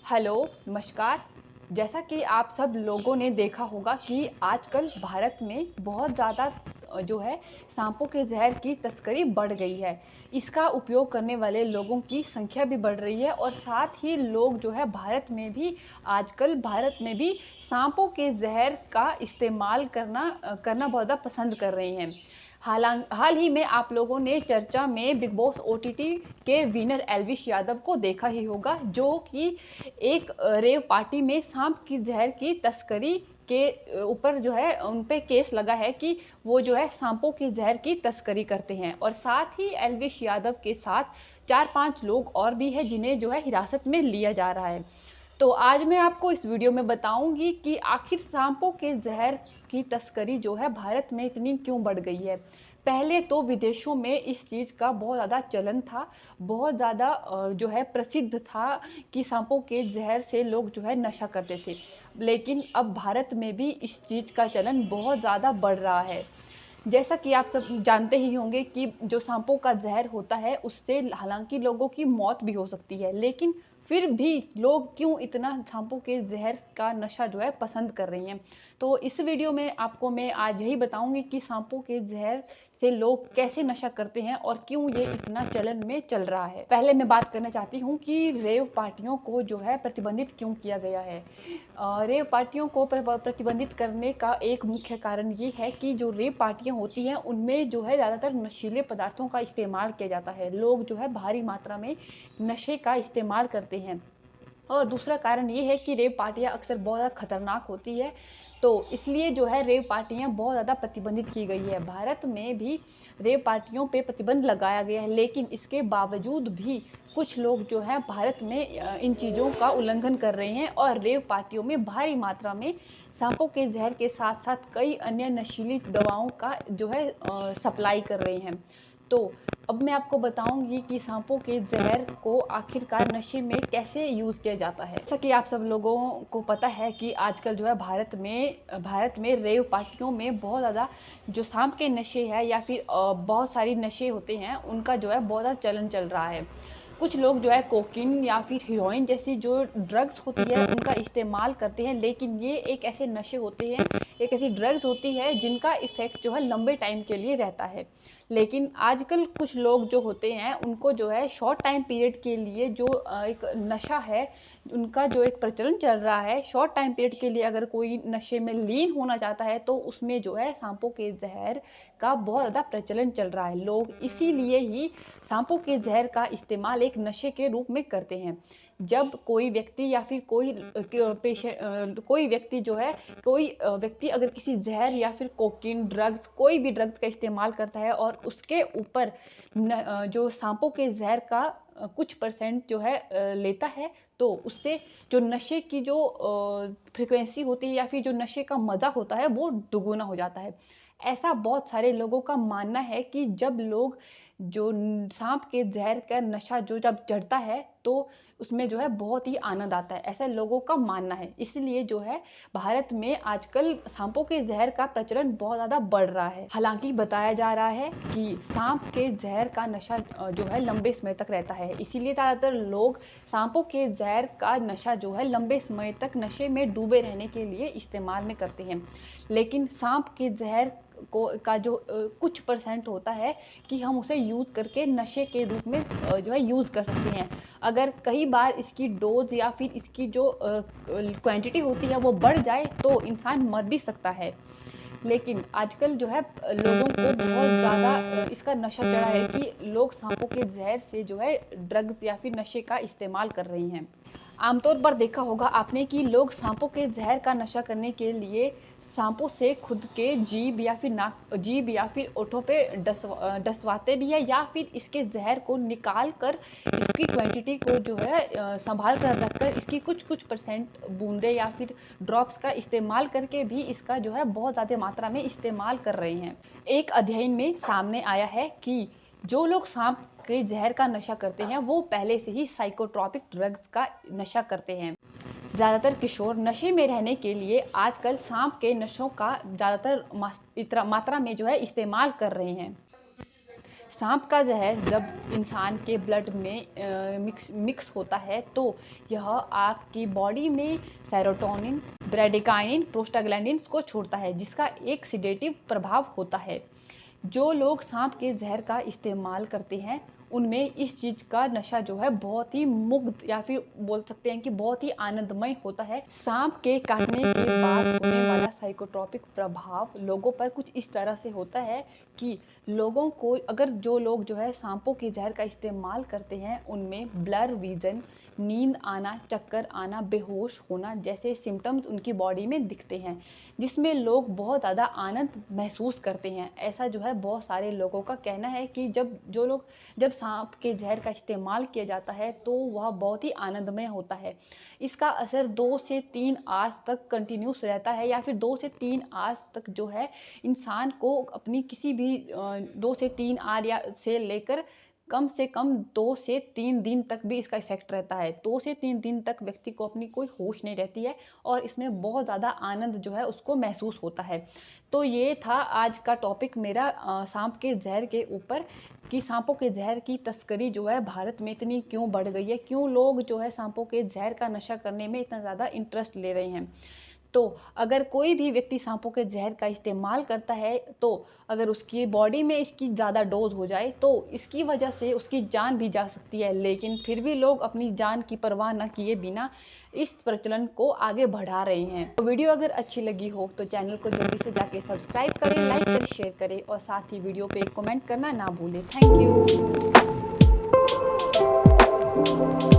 Hello, नमस्कार। जैसा कि आप सब लोगों ने देखा होगा कि आजकल भारत में बहुत ज़्यादा जो है साँपों के ज़हर की तस्करी बढ़ गई है। इसका उपयोग करने वाले लोगों की संख्या भी बढ़ रही है और साथ ही लोग जो है भारत में भी साँपों के ज़हर का इस्तेमाल करना बहुत ज़्यादा पसंद कर रहे हैं। हाल ही में आप लोगों ने चर्चा में बिग बॉस ओटीटी के विनर एल्विश यादव को देखा ही होगा, जो कि एक रेव पार्टी में सांप की जहर की तस्करी के ऊपर जो है उन पे केस लगा है कि वो जो है सांपों की जहर की तस्करी करते हैं और साथ ही एल्विश यादव के साथ 4-5 लोग और भी हैं जिन्हें जो है हिरासत में लिया जा रहा है। तो आज मैं आपको इस वीडियो में बताऊंगी कि आखिर सांपों के जहर की तस्करी जो है भारत में इतनी क्यों बढ़ गई है। पहले तो विदेशों में इस चीज़ का बहुत ज़्यादा चलन था, बहुत ज़्यादा जो है प्रसिद्ध था कि सांपों के जहर से लोग जो है नशा करते थे। लेकिन अब भारत में भी इस चीज़ का चलन बहुत ज़्यादा बढ़ रहा है। जैसा कि आप सब जानते ही होंगे कि जो सांपों का ज़हर होता है उससे हालाँकि लोगों की मौत भी हो सकती है, लेकिन फिर भी लोग क्यों इतना सांपों के ज़हर का नशा जो है पसंद कर रही हैं। तो इस वीडियो में आपको मैं आज यही बताऊँगी कि सांपों के ज़हर से लोग कैसे नशा करते हैं और क्यों ये इतना चलन में चल रहा है। पहले मैं बात करना चाहती हूँ कि रेव पार्टियों को जो है प्रतिबंधित क्यों किया गया है। रेव पार्टियों को प्रतिबंधित करने का एक मुख्य कारण ये है कि जो रेव पार्टियां होती हैं उनमें जो है ज़्यादातर नशीले पदार्थों का इस्तेमाल किया जाता है। लोग जो है भारी मात्रा में नशे का इस्तेमाल करते हैं। और दूसरा कारण ये है कि रेव पार्टियां अक्सर बहुत ज़्यादा खतरनाक होती है, तो इसलिए जो है रेव पार्टियां बहुत ज़्यादा प्रतिबंधित की गई है। भारत में भी रेव पार्टियों पे प्रतिबंध लगाया गया है, लेकिन इसके बावजूद भी कुछ लोग जो है भारत में इन चीज़ों का उल्लंघन कर रहे हैं और रेव पार्टियों में भारी मात्रा में सांपों के जहर के साथ साथ कई अन्य नशीली दवाओं का जो है सप्लाई कर रहे हैं। तो अब मैं आपको बताऊंगी कि सांपों के जहर को आखिरकार नशे में कैसे यूज़ किया जाता है। जैसा कि आप सब लोगों को पता है कि आजकल जो है भारत में रेव पार्टियों में बहुत ज़्यादा जो सांप के नशे है या फिर बहुत सारी नशे होते हैं उनका जो है बहुत ज़्यादा चलन चल रहा है। कुछ लोग जो है कोकीन या फिर हीरोइन जैसी जो ड्रग्स होती है उनका इस्तेमाल करते हैं, लेकिन ये एक ऐसे नशे होते हैं, एक ऐसी ड्रग्स होती है जिनका इफ़ेक्ट जो है लंबे टाइम के लिए रहता है। लेकिन आजकल कुछ लोग जो होते हैं उनको जो है शॉर्ट टाइम पीरियड के लिए जो एक नशा है, उनका जो एक प्रचलन चल रहा है, शॉर्ट टाइम पीरियड के लिए अगर कोई नशे में लीन होना चाहता है तो उसमें जो है सांपों के जहर का बहुत ज़्यादा प्रचलन चल रहा है। लोग इसीलिए ही सांपों के जहर का इस्तेमाल एक नशे के रूप में करते हैं। जब कोई व्यक्ति या फिर कोई व्यक्ति जो है व्यक्ति अगर किसी जहर या फिर कोकीन ड्रग्स कोई भी ड्रग्स का इस्तेमाल करता है और उसके ऊपर जो सांपों के जहर का कुछ परसेंट जो है लेता है, तो उससे जो नशे की जो फ्रिक्वेंसी होती है या फिर जो नशे का मज़ा होता है वो दुगुना हो जाता है। ऐसा बहुत सारे लोगों का मानना है कि जब लोग जो सांप के जहर का नशा जो जब चढ़ता है तो उसमें जो है बहुत ही आनंद आता है, ऐसा लोगों का मानना है। इसलिए जो है भारत में आजकल सांपों के जहर का प्रचलन बहुत ज़्यादा बढ़ रहा है। हालांकि बताया जा रहा है कि सांप के जहर का नशा जो है लंबे समय तक रहता है, इसीलिए ज़्यादातर लोग सांपों के जहर का नशा जो है लंबे समय तक नशे में डूबे रहने के लिए इस्तेमाल में करते हैं। लेकिन सांप के जहर का जो कुछ परसेंट होता है कि हम उसे यूज़ करके नशे के रूप में जो है यूज़ कर सकते हैं। अगर कई बार इसकी डोज़ या फिर इसकी जो क्वांटिटी होती है वो बढ़ जाए तो इंसान मर भी सकता है। लेकिन आजकल जो है लोगों को बहुत ज़्यादा इसका नशा चढ़ा है कि लोग सांपों के जहर से जो है ड्रग्स या फिर नशे का इस्तेमाल कर रही हैं। आमतौर पर देखा होगा आपने कि लोग सांपों के जहर का नशा करने के लिए सांपों से खुद के जीभ या फिर ओठों पे डसवाते भी है या फिर इसके जहर को निकाल कर इसकी क्वांटिटी को जो है संभाल कर रखकर इसकी कुछ कुछ परसेंट बूंदे या फिर ड्रॉप्स का इस्तेमाल करके भी इसका जो है बहुत ज़्यादा मात्रा में इस्तेमाल कर रहे हैं। एक अध्ययन में सामने आया है कि जो लोग सांप के जहर का नशा करते हैं वो पहले से ही साइकोट्रॉपिक ड्रग्स का नशा करते हैं। ज़्यादातर किशोर नशे में रहने के लिए आजकल सांप के नशों का ज़्यादातर मात्रा में जो है इस्तेमाल कर रहे हैं। सांप का जहर जब इंसान के ब्लड में मिक्स होता है तो यह आपकी बॉडी में सेरोटोनिन, ब्रेडिकाइनिन, प्रोस्टाग्लैंडिन्स को छोड़ता है, जिसका एक सिडेटिव प्रभाव होता है। जो लोग सांप के जहर का इस्तेमाल करते हैं उनमें इस चीज़ का नशा जो है बहुत ही मुग्ध या फिर बोल सकते हैं कि बहुत ही आनंदमय होता है। सांप के काटने के बाद होने वाला साइकोट्रॉपिक प्रभाव लोगों पर कुछ इस तरह से होता है कि लोगों को, अगर जो लोग जो है सांपों के जहर का इस्तेमाल करते हैं उनमें ब्लर विज़न, नींद आना, चक्कर आना, बेहोश होना जैसे सिम्टम्स उनकी बॉडी में दिखते हैं, जिसमें लोग बहुत ज़्यादा आनंद महसूस करते हैं। ऐसा जो है बहुत सारे लोगों का कहना है कि जब सांप के जहर का इस्तेमाल किया जाता है तो वह बहुत ही आनंदमय होता है। इसका असर 2 से 3 आवर्स तक कंटिन्यूस रहता है, या फिर 2 से 3 आवर्स तक जो है इंसान को अपनी किसी भी 2 से 3 आवर या से लेकर कम से कम 2 से 3 दिन तक भी इसका इफ़ेक्ट रहता है। 2 से 3 दिन तक व्यक्ति को अपनी कोई होश नहीं रहती है और इसमें बहुत ज़्यादा आनंद जो है उसको महसूस होता है। तो ये था आज का टॉपिक मेरा सांप के ज़हर के ऊपर, कि सांपों के ज़हर की तस्करी जो है भारत में इतनी क्यों बढ़ गई है, क्यों लोग जो है सांपों के ज़हर का नशा करने में इतना ज़्यादा इंटरेस्ट ले रहे हैं। तो अगर कोई भी व्यक्ति सांपों के जहर का इस्तेमाल करता है तो अगर उसकी बॉडी में इसकी ज़्यादा डोज हो जाए तो इसकी वजह से उसकी जान भी जा सकती है, लेकिन फिर भी लोग अपनी जान की परवाह न किए बिना इस प्रचलन को आगे बढ़ा रहे हैं। तो वीडियो अगर अच्छी लगी हो तो चैनल को जल्दी से जाके सब्सक्राइब करें, लाइक करें, शेयर करें और साथ ही वीडियो पे एक कमेंट करना ना भूलें। Thank you.